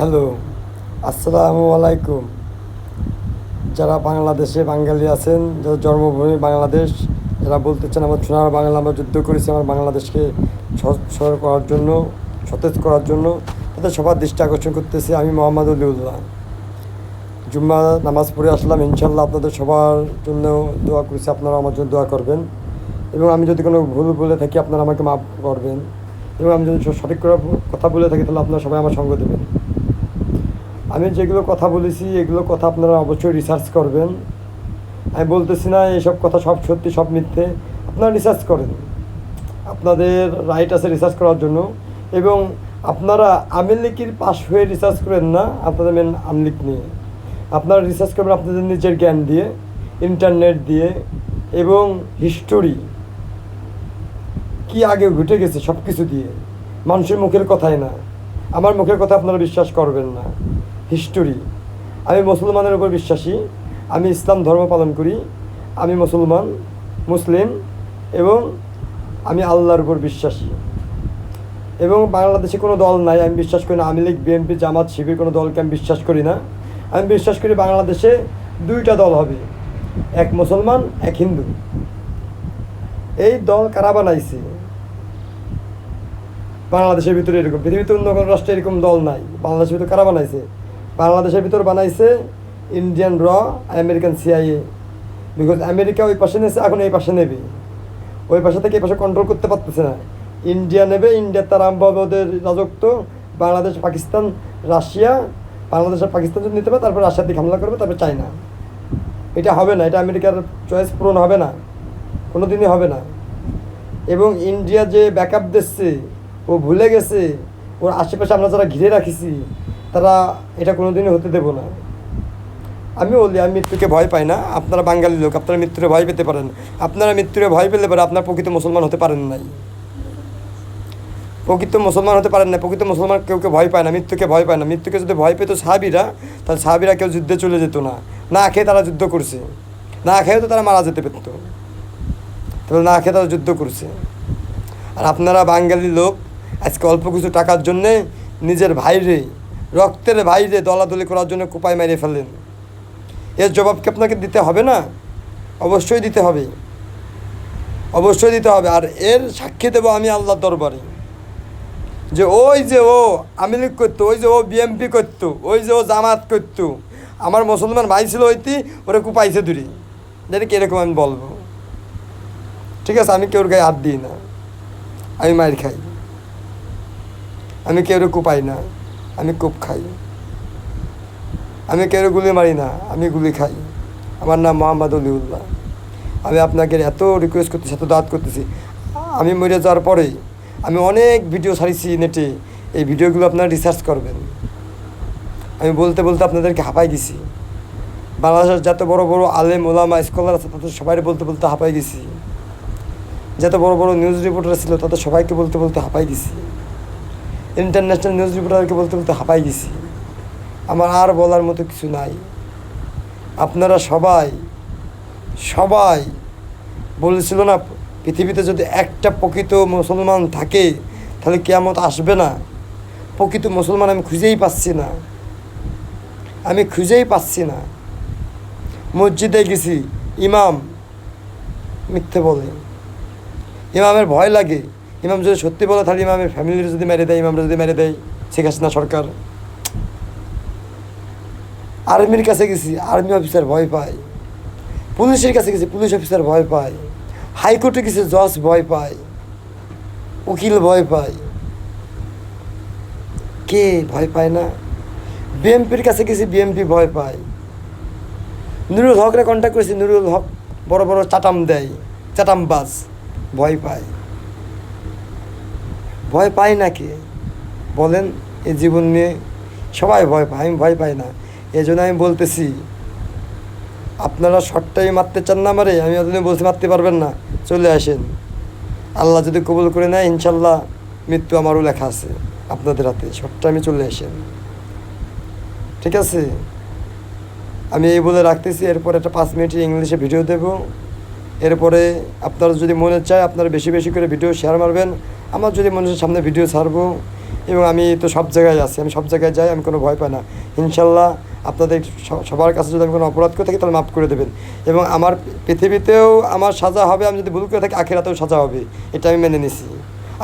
Hello, আসসালামু আলাইকুম। যারা বাংলাদেশে বাঙালি আছেন, যারা জন্মভূমি বাংলাদেশ, যারা বলতে চান আমার সোনার বাংলা, আমরা যুদ্ধ করেছি আমার বাংলাদেশকে সচল করার জন্য, সতেজ করার জন্য, তাদের সবার দৃষ্টি আকর্ষণ করতেছি। আমি মোহাম্মদ অলিউল্লাহ। জুম্মা নামাজ পড়ে আসলাম, ইনশাল্লাহ আপনাদের সবার জন্য দোয়া করেছি, আপনারা আমার জন্য দোয়া করবেন। এবং আমি যদি কোনো ভুল বলে থাকি আপনারা আমাকে মাফ করবেন, এবং আমি যদি সঠিক করে কথা বলে থাকি তাহলে আপনারা সবাই আমার সঙ্গ দেবেন। আমি যেগুলো কথা বলেছি এগুলো কথা আপনারা অবশ্যই রিসার্চ করবেন। আমি বলতেছি না এইসব কথা সব সত্যি সব মিথ্যে, আপনারা রিসার্চ করেন, আপনাদের রাইট আছে রিসার্চ করার জন্য। এবং আপনারা আওয়ামী লীগের পাশ হয়ে রিসার্চ করেন না, আপনাদের মেন আওয়ামী লীগ নিয়ে আপনারা রিসার্চ করবেন, আপনাদের নিজের জ্ঞান দিয়ে, ইন্টারনেট দিয়ে, এবং হিস্টোরি কি আগে ঘটে গেছে সব কিছু দিয়ে, মানুষের মুখের কথাই না, আমার মুখের কথা আপনারা বিশ্বাস করবেন না। হিস্টোরি, আমি মুসলমানের উপর বিশ্বাসী, আমি ইসলাম ধর্ম পালন করি, আমি মুসলিম, এবং আমি আল্লাহর উপর বিশ্বাসী। এবং বাংলাদেশে কোনো দল নাই, আমি বিশ্বাস করি না আওয়ামী লীগ, বিএনপি, জামাত, শিবির কোনো দলকে আমি বিশ্বাস করি না। আমি বিশ্বাস করি বাংলাদেশে দুইটা দল হবে, এক মুসলমান এক হিন্দু। এই দল কারা বানাইছে? বাংলাদেশের ভিতরে এরকম, পৃথিবীতে অন্য কোনো রাষ্ট্রে এরকম দল নাই। বাংলাদেশের ভিতরে কারা বানাইছে? বাংলাদেশের ভিতর বানাইছে Indian American CIA. Because America ওই পাশে নিয়েছে, এখন এই পাশে নেবে, ওই পাশে থেকে এই পাশে কন্ট্রোল করতে পারতেছে না। ইন্ডিয়া নেবে, ইন্ডিয়ার তার আরম্ভবে ওদের রাজত্ব, বাংলাদেশ, পাকিস্তান, রাশিয়া, বাংলাদেশ আর পাকিস্তান যদি নিতে পারে তারপর রাশিয়ার দিকে হামলা করবে, তারপর চায়না। এটা হবে না, এটা আমেরিকার চয়েস পূরণ হবে না, কোনো দিনই হবে না। এবং ইন্ডিয়া যে ব্যাকআপ দিচ্ছে ও ভুলে গেছে, ওর আশেপাশে আমরা যারা ঘিরে রাখিছি তারা এটা কোনো দিনই হতে দেবো না। আমি বলি আমি মৃত্যুকে ভয় পাই না। আপনারা বাঙালি লোক, আপনারা মৃত্যুরে ভয় পেতে পারেন, আপনারা মৃত্যুরে ভয় পেলে পরে আপনার প্রকৃত মুসলমান হতে পারেন নাই, প্রকৃত মুসলমান হতে পারেন না। প্রকৃত মুসলমান কেউকে ভয় পায় না, মৃত্যুকে ভয় পায় না। মৃত্যুকে যদি ভয় পেত সাহাবীরা, তাহলে সাহাবীরা কেউ যুদ্ধে চলে যেত না, না খেয়ে তারা যুদ্ধ করছে, না খেয়েও তো তারা মারা যেতে পারত, তাহলে না খেয়ে তারা যুদ্ধ করছে। আর আপনারা বাঙালি লোক আজকে অল্প কিছু টাকার জন্যে নিজের ভাইরে, রক্তের ভাইরে দলাদলি করার জন্য কোপায় মেরে ফেলেন। এর জবাব কি আপনাকে দিতে হবে না? অবশ্যই দিতে হবে, অবশ্যই দিতে হবে। আর এর সাক্ষী দেবো আমি আল্লাহর দরবারে, যে ওই যে ও আওয়ামী লীগ করতো, ওই যে ও বিএনপি করতো, ওই যে ও জামাত করতো, আমার মুসলমান ভাই ছিল ওইটি, ওরা কুপাইছে দূরে, যেটা কীরকম আমি বলবো। ঠিক আছে, আমি কেউর গায়ে হাত দিই না, আমি মার খাই, আমি কেউরে কুপাই না, আমি কূপ খাই, আমি কেউরে গুলি মারি না, আমি গুলি খাই। আমার নাম মোহাম্মদ অলিউল্লাহ। আমি আপনাকে এত রিকোয়েস্ট করতেছি, এত দাওয়াত করতেছি, আমি মরে যাওয়ার পরে আমি অনেক ভিডিও ছাড়িয়েছি নেটে, এই ভিডিওগুলো আপনারা রিসার্চ করবেন। আমি বলতে বলতে আপনাদেরকে হাঁপাই গেছি। বাংলাদেশের যত বড় বড় আলেম, ওলামা, স্কলার আছে তাদের সবাই বলতে বলতে হাঁপাই গেছি। যত বড় বড় নিউজ রিপোর্টার ছিল তাদের সবাইকে বলতে বলতে হাঁপাই গেছি। ইন্টারন্যাশনাল নিউজ রিপোর্টারকে বলতে বলতে হাঁপাই গেছি। আমার আর বলার মতো কিছু নাই। আপনারা সবাই সবাই বলেছিল না, পৃথিবীতে যদি একটা প্রকৃত মুসলমান থাকে তাহলে কিয়ামত আসবে না। প্রকৃত মুসলমান আমি খুঁজেই পাচ্ছি না, আমি খুঁজেই পাচ্ছি না। মসজিদে গেছি, ইমাম মিথ্যে বলে, ইমামের ভয় লাগে। ইমাম যদি সত্যি বলে তাহলে ইমামের ফ্যামিলির যদি মেরে দেয়, ইমামরা যদি মেরে দেয়, শেখ হাসিনা সরকার। আর্মির কাছে গেছি, আর্মি অফিসার ভয় পায়। পুলিশের কাছে গেছি, পুলিশ অফিসার ভয় পায়। হাইকোর্টে গেছি, জজ ভয় পায়, উকিল ভয় পায়। কে ভয় পায় না? বিএমপির কাছে গেছি, বিএমপি ভয় পায়। নুরুল হকরে কন্ট্যাক্ট করেছি, নুরুল হক বড় বড় চাটাম দেয়, চাটামবাজ, ভয় পায়। ভয় পায় না কে বলেন? এই জীবন নিয়ে সবাই ভয় পায়, আমি ভয় পাই না। এই জন্য আমি বলতেছি, আপনারা শর্টটাই মারতে চান না মারে, আমি এতদিন বলতে মারতে পারবেন না, চলে আসেন। আল্লাহ যদি কবুল করে নেয় ইনশাল্লাহ মৃত্যু আমারও লেখা আছে আপনাদের হাতে। শর্টটা আমি চলে আসেন, ঠিক আছে? আমি এই বলে রাখতেছি। এরপর একটা 5 মিনিটের ইংলিশে ভিডিও দেব। এরপরে আপনারা যদি মনে চায় আপনারা বেশি বেশি করে ভিডিও শেয়ার মারবেন। আমার যদি মনে হয় সামনে ভিডিও ছাড়বো, এবং আমি তো সব জায়গায় আছি, আমি সব জায়গায় যাই, আমি কোনো ভয় পাই না। ইনশাল্লাহ আপনাদের সবার কাছে যদি আমি কোনো অপরাধ করে থাকি তাহলে মাফ করে দেবেন। এবং আমার পৃথিবীতেও আমার সাজা হবে, আমি যদি ভুল করে থাকি আখিরাতেও সাজা হবে, এটা আমি মেনে নিছি।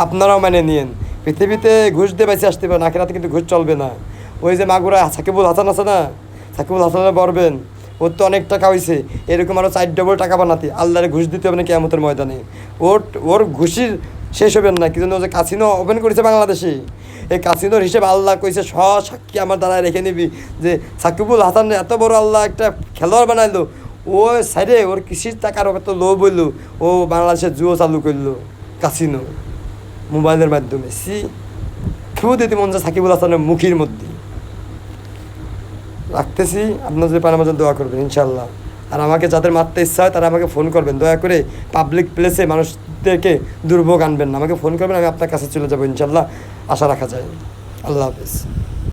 আপনারাও মেনে নিয়েন। পৃথিবীতে ঘুষ দিয়ে বেঁচে আসতে পারেন, আখিরাতে কিন্তু ঘুষ চলবে না। ওই যে মাগুরা সাকিবুল হাসান আছে না, সাকিবুল হাসানের বলবেন ওর তো অনেক টাকা হয়েছে, এরকম আরও 4 ডবল টাকা বানাতে আল্লাহরে ঘুষ দিতে হবে না কিয়ামতের ময়দানে। ওর ঘুষির শেষ হবেন না। কি জন্য যে কাসিনো ওপেন করেছে বাংলাদেশে, এই কাসিনোর হিসেবে আল্লাহ কইছে সাক্ষী আমার দ্বারা রেখে নিবি যে সাকিবুল হাসান এত বড় আল্লাহ একটা খেলোয়াড় বানাইলো, ও সাইডে ওর কৃষির টাকার এত লোভ হইলো, ও বাংলাদেশের জুয়ো চালু করলো কাসিনো মোবাইলের মাধ্যমে। কেউ দিতে মন যায় সাকিবুল হাসানের মুখের মধ্যে রাখতেছি। আপনার যদি পান আমার জন্য দোয়া করবেন ইনশাল্লাহ। আর আমাকে যাদের মারতে ইচ্ছা হয় তারা আমাকে ফোন করবেন, দয়া করে পাবলিক প্লেসে মানুষদেরকে দুর্ভোগ আনবেন না, আমাকে ফোন করবেন, আমি আপনার কাছে চলে যাবো ইনশাল্লাহ, আশা রাখা যায়। আল্লাহ হাফেজ।